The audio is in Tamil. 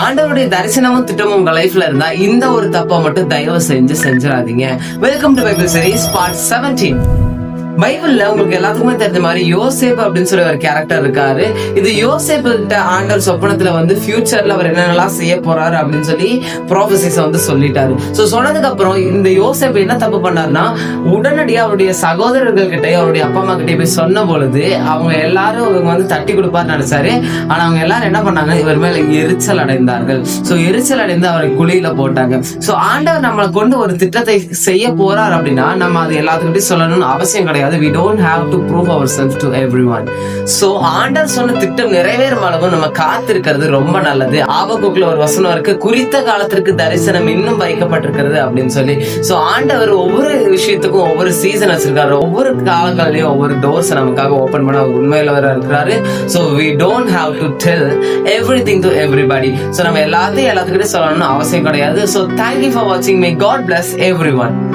ஆண்டவருடைய தரிசனமும் திட்டமும் உங்க லைஃப்ல இருந்தா இந்த ஒரு தப்பை மட்டும் தயவு செஞ்சிடாதீங்க. Welcome to Bible series part 17. பைபிள்ல உங்களுக்கு எல்லாத்துக்குமே தெரிஞ்ச மாதிரி யோசேப்பு அப்படின்னு சொல்லி ஒரு கேரக்டர் இருக்காரு. இது யோசேப்பு கிட்ட ஆண்டவர் சொப்பனத்துல ஃபியூச்சர்ல அவர் என்னென்னலாம் செய்ய போறாரு அப்படின்னு சொல்லி ப்ராபசிஸ் சொல்லிட்டாரு. சோ சொன்னதுக்கு அப்புறம் இந்த யோசேப்பு என்ன தப்பு பண்ணாருன்னா, உடனடியா அவருடைய சகோதரர்கள் கிட்ட அவருடைய அப்பா அம்மா கிட்ட போய் சொன்ன பொழுது அவங்க எல்லாரும் அவங்க தட்டி கொடுப்பாருன்னு நினைச்சாரு. ஆனா அவங்க எல்லாரும் என்ன பண்ணாங்க, இவர் மேல எரிச்சல் அடைந்தார்கள். சோ எரிச்சல் அடைந்து அவரை குழியில போட்டாங்க. சோ ஆண்டவர் நம்மளை கொண்டு ஒரு திட்டத்தை செய்ய போறார் அப்படின்னா நம்ம அது எல்லாத்துக்கிட்டையும் சொல்லணும்னு அவசியம் கிடையாது. We don't have to prove ourselves to everyone. So ஆண்டவர் சொன்ன திட்டம் நிறைவேறும் அளவு நம்ம காத்திருக்கிறது ரொம்ப நல்லது. ஆபகுக்குள்ள ஒரு வசனம் இருக்கு, குறித்த காலத்திற்கு தரிசனம் இன்னும் வைக்கப்பட்டிருக்கிறது அப்படின்னு சொல்லி. சோ ஆண்டவர் ஒவ்வொரு விஷயத்துக்கும் ஒவ்வொரு சீசன் வச்சிருக்காரு. ஒவ்வொரு காலங்கள்லயும் ஒவ்வொரு டோர்ஸ் நமக்காக ஓபன் பண்ண உண்மையில வர இருக்கிறாரு. So we don't have to tell everything to everybody. So நம்ம எல்லாத்துக்கிட்டையும் சொல்லணும்னு அவசியம் கிடையாது. So thank you for watching. May God bless everyone.